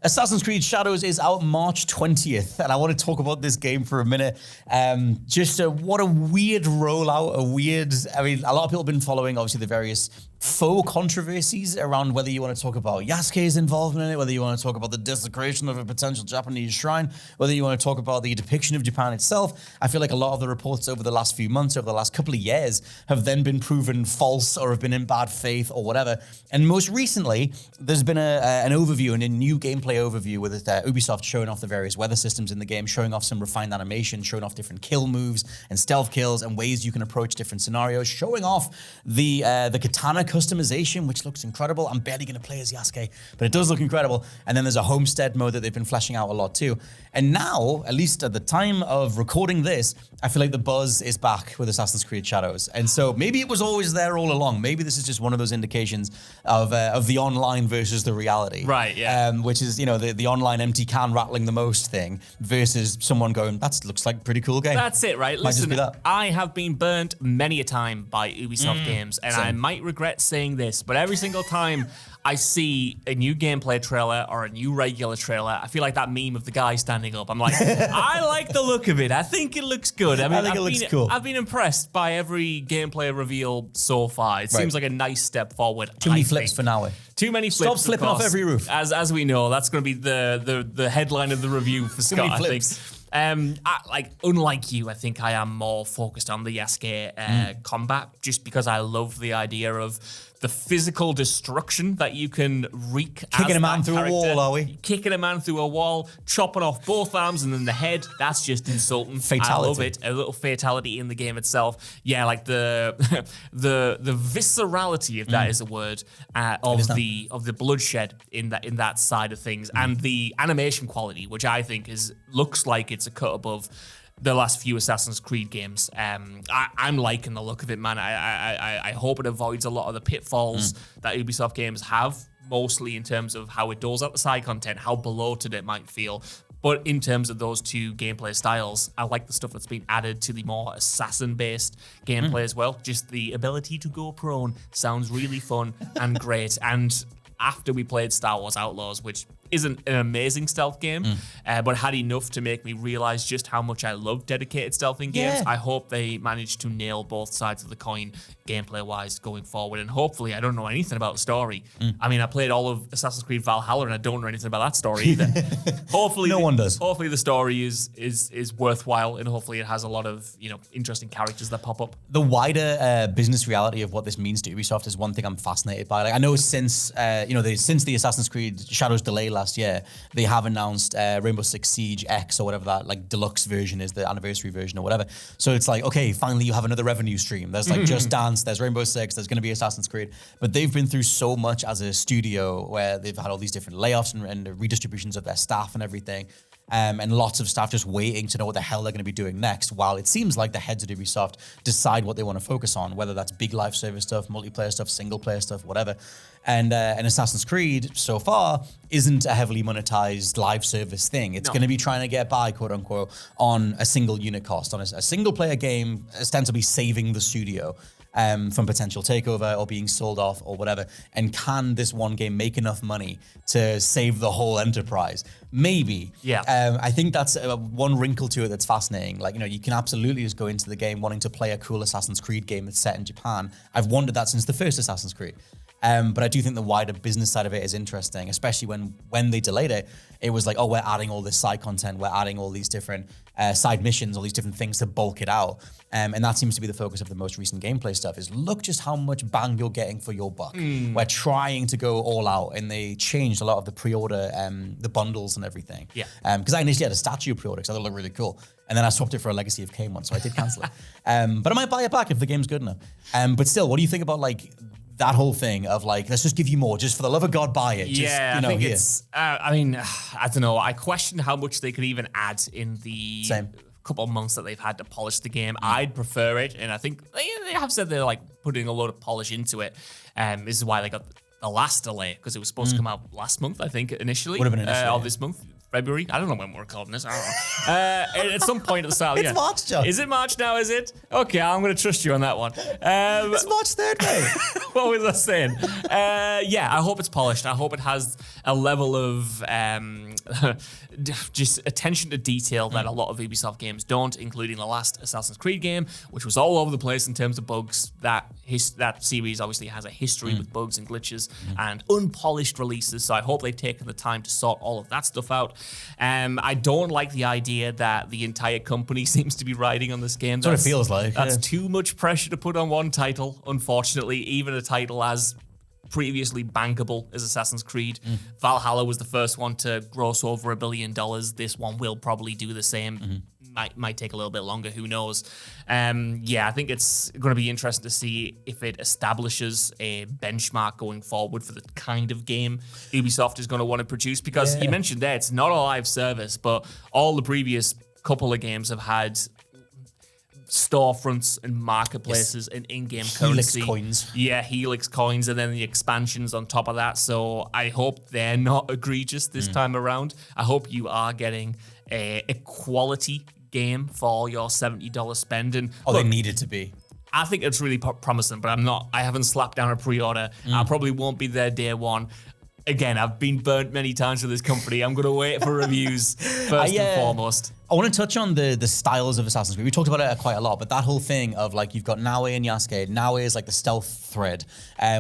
Assassin's Creed Shadows is out March 20th, and I want to talk about this game for a minute. What a weird rollout, a lot of people have been following, obviously, the various faux controversies around whether you want to talk about Yasuke's involvement in it, whether you want to talk about the desecration of a potential Japanese shrine, whether you want to talk about the depiction of Japan itself. I feel like a lot of the reports over the last few months, over the last couple of years, have then been proven false or have been in bad faith or whatever. And most recently, there's been an overview and a new gameplay overview with Ubisoft showing off the various weather systems in the game, showing off some refined animation, showing off different kill moves and stealth kills and ways you can approach different scenarios, showing off the katana customization, which looks incredible. I'm barely going to play as Yasuke, but it does look incredible. And then there's a homestead mode that they've been fleshing out a lot too. And now, at least at the time of recording this, I feel like the buzz is back with Assassin's Creed Shadows. And so maybe it was always there all along. Maybe this is just one of those indications of the online versus the reality. Right, yeah. Which is, the online empty can rattling the most thing versus someone going, that looks like a pretty cool game. That's it, right? Might just Listen, be that. I have been burnt many a time by Ubisoft games, and same. I might regret saying this, but every single time I see a new gameplay trailer or a new regular trailer, I feel like that meme of the guy standing up. I'm like, I like the look of it. I think it looks good. I think it looks cool. I've been impressed by every gameplay reveal so far. It seems like a nice step forward. Too many flips for now. Too many flips. Stop flipping off every roof. As we know, that's going to be the headline of the review for Scott, I think. Unlike you, I think I am more focused on the Yasuke combat, just because I love the idea of the physical destruction that you can wreak. Kicking a man through a wall, are we? Kicking a man through a wall, chopping off both arms and then the head. That's just insulting. Fatality. I love it. A little fatality in the game itself. Yeah, like the viscerality, if that is a word, of the bloodshed in that side of things, and the animation quality, which I think looks like it's a cut above the last few Assassin's Creed games. I'm liking the look of it, man. I hope it avoids a lot of the pitfalls that Ubisoft games have, mostly in terms of how it doles out the side content, how bloated it might feel. But in terms of those two gameplay styles, I like the stuff that's been added to the more assassin-based gameplay as well. Just the ability to go prone sounds really fun and great. And after we played Star Wars Outlaws, which isn't an amazing stealth game, but had enough to make me realize just how much I love dedicated stealthing games. I hope they manage to nail both sides of the coin gameplay-wise going forward. And hopefully, I don't know anything about the story. I mean, I played all of Assassin's Creed Valhalla, and I don't know anything about that story either. Hopefully, no one does. Hopefully, the story is worthwhile, and hopefully, it has a lot of interesting characters that pop up. The wider business reality of what this means to Ubisoft is one thing I'm fascinated by. Like, I know since since the Assassin's Creed Shadows delay last year, they have announced Rainbow Six Siege X or whatever that deluxe version is, the anniversary version or whatever. So it's like, okay, finally you have another revenue stream. There's Just Dance, there's Rainbow Six, there's going to be Assassin's Creed. But they've been through so much as a studio where they've had all these different layoffs and redistributions of their staff and everything. And lots of staff just waiting to know what the hell they're going to be doing next, while it seems like the heads of Ubisoft decide what they want to focus on, whether that's big live service stuff, multiplayer stuff, single player stuff, whatever. And Assassin's Creed, so far, isn't a heavily monetized live service thing. It's going to be trying to get by, quote unquote, on a single unit cost, on a single player game, ostensibly saving the studio from potential takeover or being sold off or whatever. And can this one game make enough money to save the whole enterprise? Maybe. Yeah. I think that's one wrinkle to it that's fascinating. Like, you can absolutely just go into the game wanting to play a cool Assassin's Creed game that's set in Japan. I've wanted that since the first Assassin's Creed. But I do think the wider business side of it is interesting, especially when they delayed it. It was like, oh, we're adding all this side content, we're adding all these different side missions, all these different things to bulk it out. And that seems to be the focus of the most recent gameplay stuff, is look just how much bang you're getting for your buck. We're trying to go all out, and they changed a lot of the pre-order, the bundles and everything. Yeah. Because I initially had a statue pre-order because I thought it looked really cool. And then I swapped it for a Legacy of Kain one, so I did cancel it. But I might buy it back if the game's good enough. But still, what do you think about that whole thing of let's just give you more, just for the love of God, buy it. I think it's, I don't know. I question how much they could even add in the couple of months that they've had to polish the game. I'd prefer it, and I think they have said they're putting a lot of polish into it. This is why they got the last delay, because it was supposed to come out last month, I think, initially. Would have been initially, or this month. February. I don't know when we're recording this. I don't know. At some point at the start. It's March, John. Is it March now? Is it? Okay, I'm going to trust you on that one. It's March 3rd, mate. What was I saying? Yeah, I hope it's polished. I hope it has a level of just attention to detail that a lot of Ubisoft games don't, including the last Assassin's Creed game, which was all over the place in terms of bugs. That series obviously has a history with bugs and glitches and unpolished releases, so I hope they've taken the time to sort all of that stuff out. I don't like the idea that the entire company seems to be riding on this game. That's what it feels like. That's too much pressure to put on one title, unfortunately, even a title as previously bankable as Assassin's Creed. Valhalla was the first one to gross over $1 billion. This one will probably do the same. Might take a little bit longer, who knows. Yeah, I think it's going to be interesting to see if it establishes a benchmark going forward for the kind of game Ubisoft is going to want to produce, because you mentioned there, it's not a live service, but all the previous couple of games have had storefronts and marketplaces and in-game currency. Helix coins. Yeah, Helix coins, and then the expansions on top of that. So I hope they're not egregious this time around. I hope you are getting a quality game for your $70 spend. And they needed to be. I think it's really promising, but I haven't slapped down a pre-order. I probably won't be there day one. Again, I've been burnt many times with this company. I'm going to wait for reviews first and foremost. I want to touch on the styles of Assassin's Creed. We talked about it quite a lot, but that whole thing of like you've got Naue and Yasuke. Naue is like the stealth thread,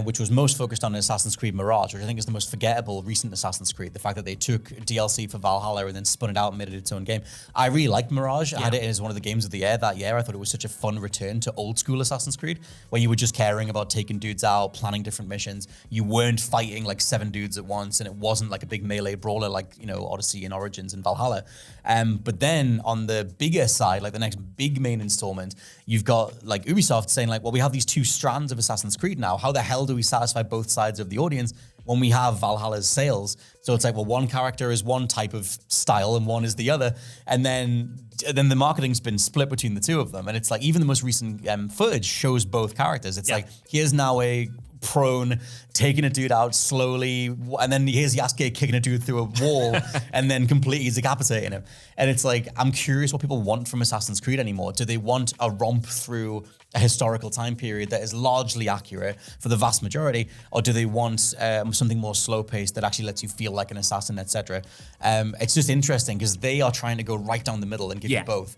which was most focused on Assassin's Creed Mirage, which I think is the most forgettable recent Assassin's Creed. The fact that they took DLC for Valhalla and then spun it out and made it its own game. I really liked Mirage. I had it as one of the games of the year that year. I thought it was such a fun return to old school Assassin's Creed, where you were just caring about taking dudes out, planning different missions. You weren't fighting like 7 dudes at once, and it wasn't like a big melee brawler like, Odyssey and Origins and Valhalla. But then on the bigger side, like the next big main installment, you've got like Ubisoft saying like, well, we have these 2 strands of Assassin's Creed now. How the hell do we satisfy both sides of the audience when we have Valhalla's sales? So it's like, well, one character is one type of style and one is the other. And then the marketing's been split between the 2 of them. And it's like, even the most recent footage shows both characters. It's like, here's now a prone, taking a dude out slowly, and then here's Yasuke kicking a dude through a wall and then completely decapitating him. And it's like, I'm curious what people want from Assassin's Creed anymore. Do they want a romp through a historical time period that is largely accurate for the vast majority, or do they want something more slow-paced that actually lets you feel like an assassin, etc.? It's just interesting because they are trying to go right down the middle and give you both.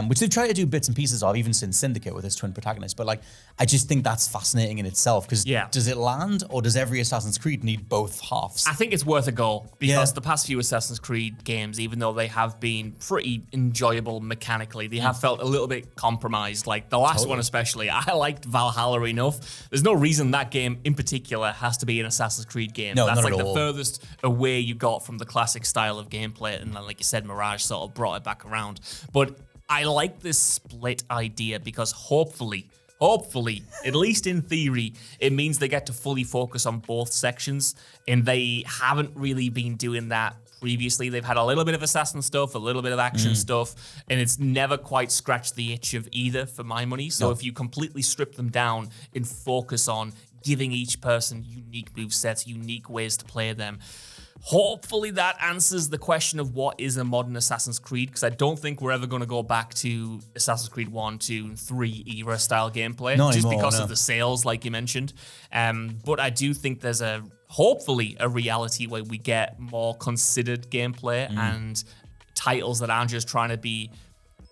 Which they've tried to do bits and pieces of, even since Syndicate with its twin protagonists. But like, I just think that's fascinating in itself, because does it land, or does every Assassin's Creed need both halves? I think it's worth a go, because the past few Assassin's Creed games, even though they have been pretty enjoyable mechanically, they have felt a little bit compromised. Like the last one especially, I liked Valhalla enough. There's no reason that game in particular has to be an Assassin's Creed game. No, that's not like at the all. furthest away you got from the classic style of gameplay, and like you said, Mirage sort of brought it back around. But I like this split idea because hopefully, at least in theory, it means they get to fully focus on both sections, and they haven't really been doing that previously. They've had a little bit of assassin stuff, a little bit of action stuff, and it's never quite scratched the itch of either for my money. So if you completely strip them down and focus on giving each person unique movesets, unique ways to play them, hopefully that answers the question of what is a modern Assassin's Creed, because I don't think we're ever going to go back to Assassin's Creed 1, 2, and 3 era style gameplay, because of the sales, like you mentioned. But I do think there's hopefully a reality where we get more considered gameplay and titles that aren't just trying to be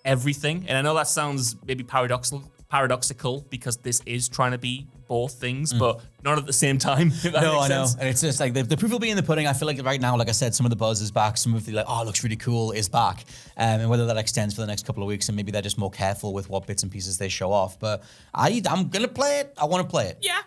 everything. And I know that sounds maybe paradoxical because this is trying to be both things, but not at the same time. If that makes sense. And it's just like the proof will be in the pudding. I feel like right now, like I said, some of the buzz is back. Some of the like, oh, it looks really cool is back. And whether that extends for the next couple of weeks, and maybe they're just more careful with what bits and pieces they show off. But I'm going to play it. I want to play it. Yeah,